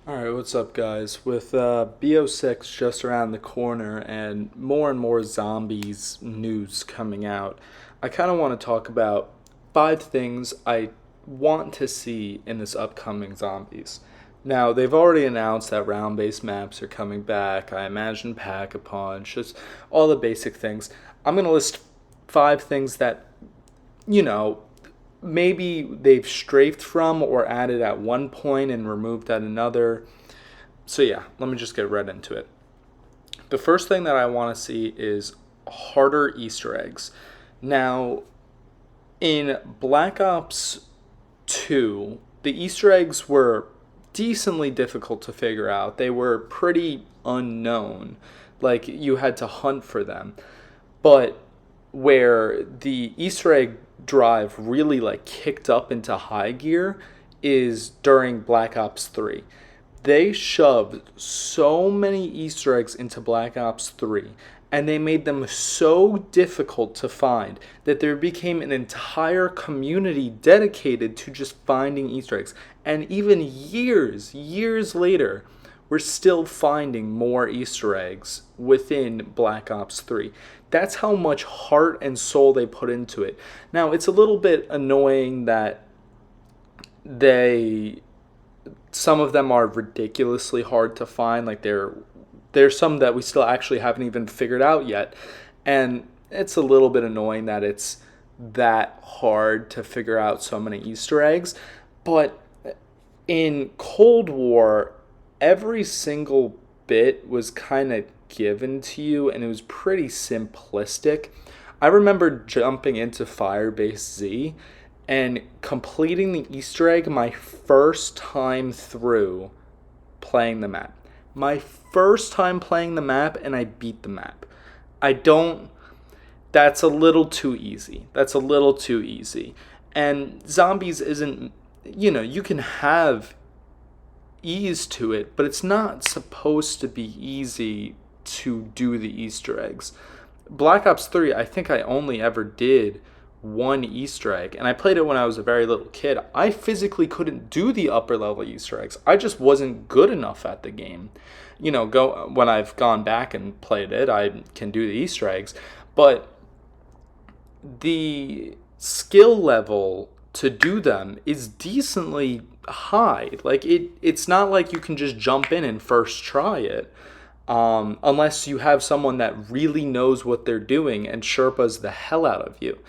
Alright, what's up, guys? With BO6 just around the corner and more zombies news coming out, I kind of want to talk about 5 things I want to see in this upcoming zombies. Now, they've already announced that round based maps are coming back. I imagine Pack a Punch, just all the basic things. I'm going to list 5 things that, you know, maybe they've strafed from or added at one point and removed at another. So, yeah, let me just get right into it. The first thing that I want to see is harder Easter eggs. Now, in Black Ops 2, the Easter eggs were decently difficult to figure out. They were pretty unknown. Like, you had to hunt for them. But where the Easter egg drive really like kicked up into high gear is during Black Ops 3. They shoved so many Easter eggs into Black Ops 3 and they made them so difficult to find that there became an entire community dedicated to just finding Easter eggs. And even years later, we're still finding more Easter eggs within Black Ops 3. That's how much heart and soul they put into it. Now, it's a little bit annoying that they some of them are ridiculously hard to find. Like there's some that we still actually haven't even figured out yet. And it's a little bit annoying that it's that hard to figure out so many Easter eggs. But in Cold War, every single bit was kind of given to you and it was pretty simplistic. I remember jumping into Firebase Z and completing the Easter egg my first time through playing the map. My first time playing the map, and I beat the map. I don't. That's a little too easy. That's a little too easy. And Zombies isn't. You can have ease to it, but it's not supposed to be easy to do the Easter eggs. Black Ops 3, I think I only ever did one Easter egg, and I played it when I was a very little kid. I physically couldn't do the upper level Easter eggs. I just wasn't good enough at the game. Go when I've gone back and played it, I can do the Easter eggs, but the skill level to do them is decently high. Like it's not like you can just jump in and first try it. Unless you have someone that really knows what they're doing and Sherpas the hell out of you.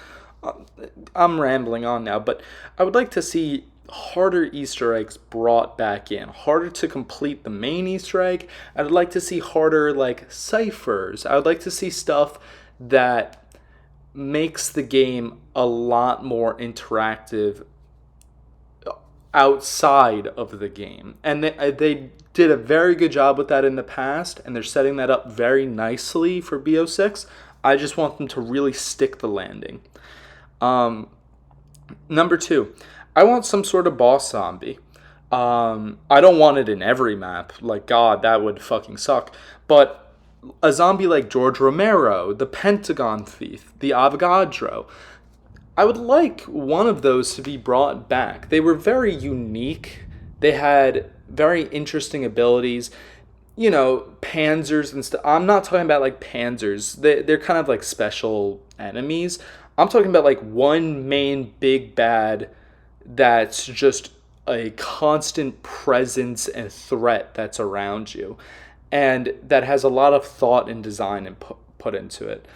I'm rambling on now, but I would like to see harder Easter eggs brought back in. Harder to complete the main Easter egg. I would like to see harder, like, ciphers. I would like to see stuff that makes the game a lot more interactive outside of the game. And they did a very good job with that in the past, and they're setting that up very nicely for BO6. I just want them to really stick the landing. Number 2, I want some sort of boss zombie. I don't want it in every map. Like, God, that would fucking suck. But a zombie like George Romero, the Pentagon Thief, the Avogadro, I would like one of those to be brought back. They were very unique. They had very interesting abilities. Panzers and stuff. I'm not talking about like panzers. They're kind of like special enemies. I'm talking about like one main big bad that's just a constant presence and threat that's around you and that has a lot of thought and design and put into it.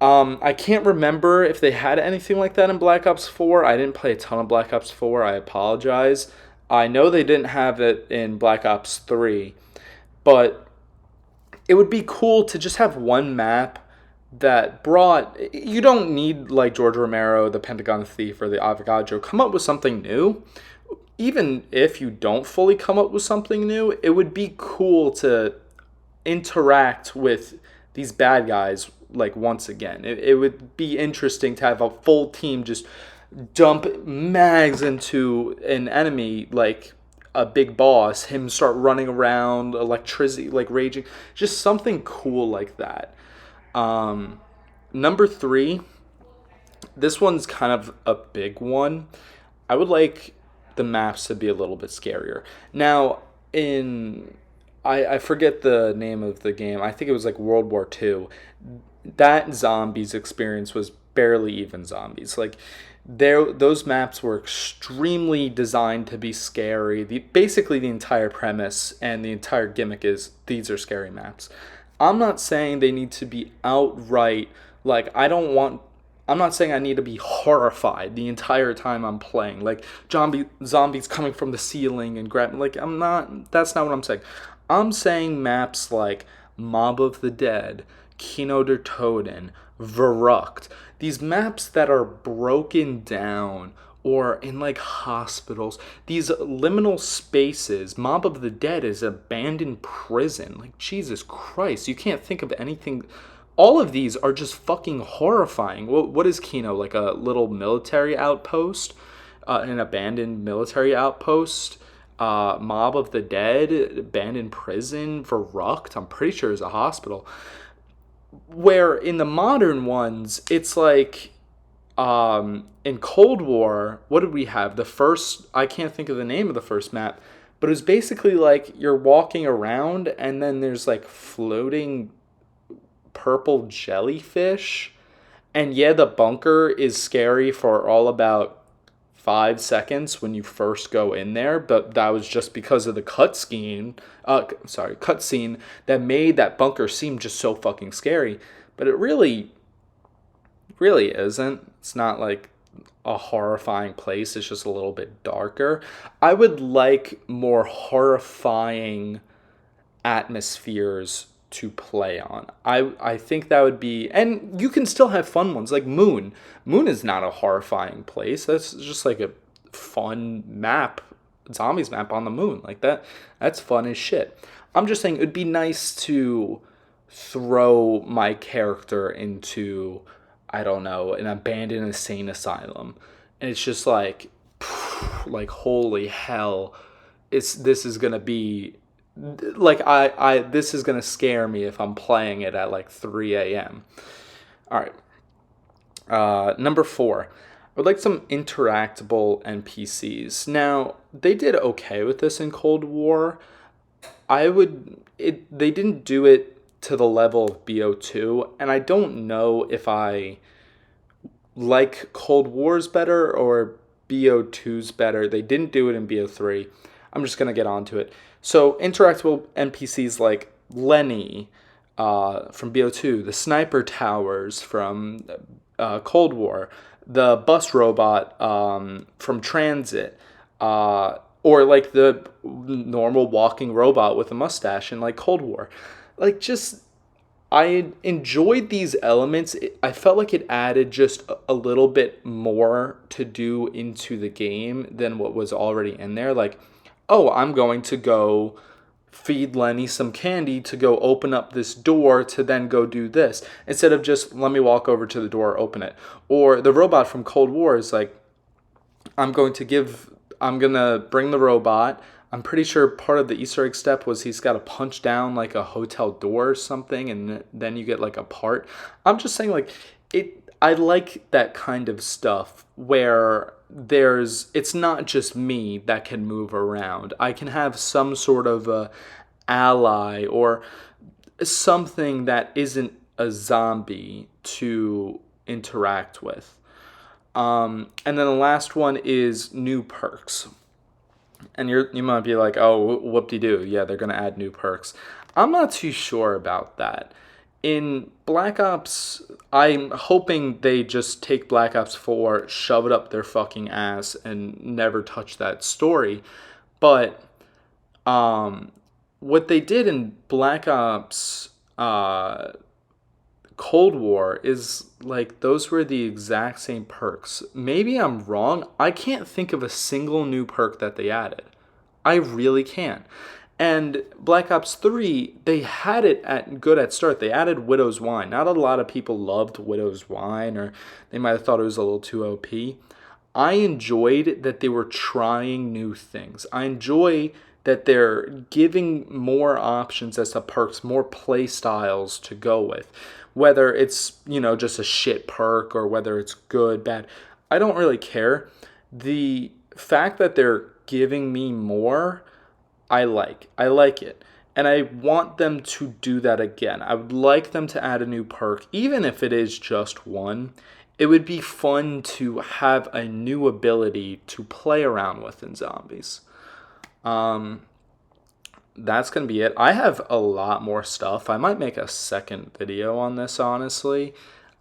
I can't remember if they had anything like that in Black Ops 4. I didn't play a ton of Black Ops 4. I apologize. I know they didn't have it in Black Ops 3, but it would be cool to just have one map that brought. You don't need like George Romero, the Pentagon Thief, or the Avogadro. Come up with something new. Even if you don't fully come up with something new, it would be cool to interact with these bad guys like once again. It would be interesting to have a full team just dump mags into an enemy like a big boss, him start running around, electricity like raging, just something cool like that. Number 3, this one's kind of a big one. I would like the maps to be a little bit scarier. Now, in I forget the name of the game. I think it was like World War II. That zombies experience was barely even zombies. Like there those maps were extremely designed to be scary. Basically the entire premise and the entire gimmick is these are scary maps. I'm not saying they need to be outright like I don't want I'm not saying I need to be horrified the entire time I'm playing. Like zombies coming from the ceiling and grabbing. Like I'm not. That's not what I'm saying. I'm saying maps like Mob of the Dead, Kino der Toten, Verrucht. These maps that are broken down or in like hospitals. These liminal spaces. Mob of the Dead is abandoned prison. Like Jesus Christ, you can't think of anything. All of these are just fucking horrifying. What is Kino? Like a little military outpost? An abandoned military outpost? Mob of the Dead? Abandoned prison? Verrucht? I'm pretty sure is a hospital. Where in the modern ones, it's like in Cold War, what did we have? The first, I can't think of the name of the first map, but it was basically like you're walking around and then there's like floating purple jellyfish. And yeah, the bunker is scary for all about 5 seconds when you first go in there, but that was just because of the cutscene that made that bunker seem just so fucking scary. But it really isn't. It's not like a horrifying place. It's just a little bit darker. I would like more horrifying atmospheres to play on. I think that would be, and you can still have fun ones like Moon. Moon is not a horrifying place. That's just like a fun map, zombies map on the moon. Like that. That's fun as shit. I'm just saying it'd be nice to throw my character into, I don't know, an abandoned insane asylum, and it's just like holy hell, this is gonna be like I this is gonna scare me if I'm playing it at like 3 a.m. All right, number four. I would like some interactable NPCs. Now they did okay with this in Cold War. They didn't do it to the level of BO2, and I don't know if I like Cold War's better or BO2's better. They didn't do it in BO3. I'm just going to get onto it. So, interactable NPCs like Lenny from BO2, the sniper towers from Cold War, the bus robot from Transit, or like the normal walking robot with a mustache in like Cold War. Like, just I enjoyed these elements. I felt like it added just a little bit more to do into the game than what was already in there. Like, oh, I'm going to go feed Lenny some candy to go open up this door to then go do this. Instead of just let me walk over to the door, open it. Or the robot from Cold War is like, I'm gonna bring the robot. I'm pretty sure part of the Easter egg step was he's got to punch down like a hotel door or something, and then you get like a part. I'm just saying, like, I like that kind of stuff where it's not just me that can move around. I can have some sort of a ally or something that isn't a zombie to interact with. And then the last one is new perks. And you might be like, oh, whoop-de-doo. Yeah, they're going to add new perks. I'm not too sure about that. In Black Ops, I'm hoping they just take Black Ops 4, shove it up their fucking ass, and never touch that story. But what they did in Black Ops Cold War is like those were the exact same perks. Maybe I'm wrong. I can't think of a single new perk that they added. I really can't. And Black Ops 3, they had it good at start. They added Widow's Wine. Not a lot of people loved Widow's Wine, or they might have thought it was a little too OP. I enjoyed that they were trying new things. I enjoy that they're giving more options as to perks, more play styles to go with. Whether it's, just a shit perk or whether it's good, bad, I don't really care. The fact that they're giving me more I like it. And I want them to do that again. I would like them to add a new perk, even if it is just one. It would be fun to have a new ability to play around with in zombies. That's going to be it. I have a lot more stuff. I might make a second video on this, honestly.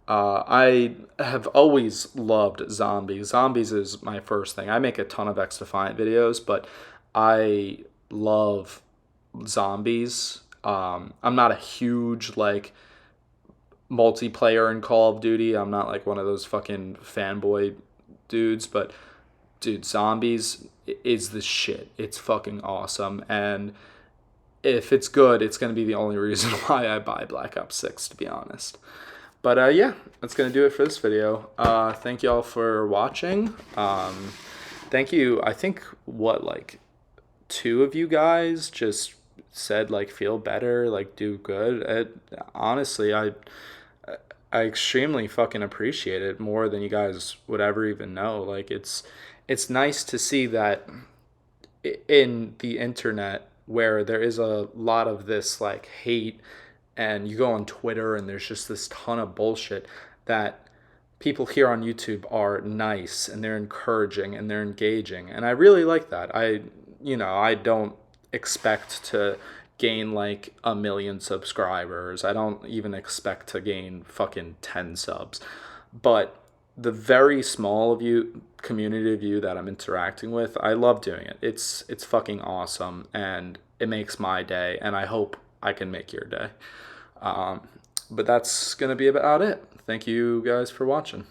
I have always loved zombies. Zombies is my first thing. I make a ton of X Defiant videos, but I love zombies. I'm not a huge like multiplayer in Call of Duty. I'm not like one of those fucking fanboy dudes, but dude, zombies is the shit. It's fucking awesome, and if it's good, it's gonna be the only reason why I buy Black Ops 6, to be honest. But yeah, that's gonna do it for this video. Thank y'all for watching. Thank you. I think what like two of you guys just said like feel better, like do good. Honestly, I extremely fucking appreciate it more than you guys would ever even know. Like it's nice to see that in the internet where there is a lot of this like hate, and you go on Twitter and there's just this ton of bullshit, that people here on YouTube are nice and they're encouraging and they're engaging, and I really like that. I don't expect to gain like a million subscribers. I don't even expect to gain fucking 10 subs. But the very small of you community of you that I'm interacting with, I love doing it. It's fucking awesome, and it makes my day, and I hope I can make your day. But that's gonna be about it. Thank you guys for watching.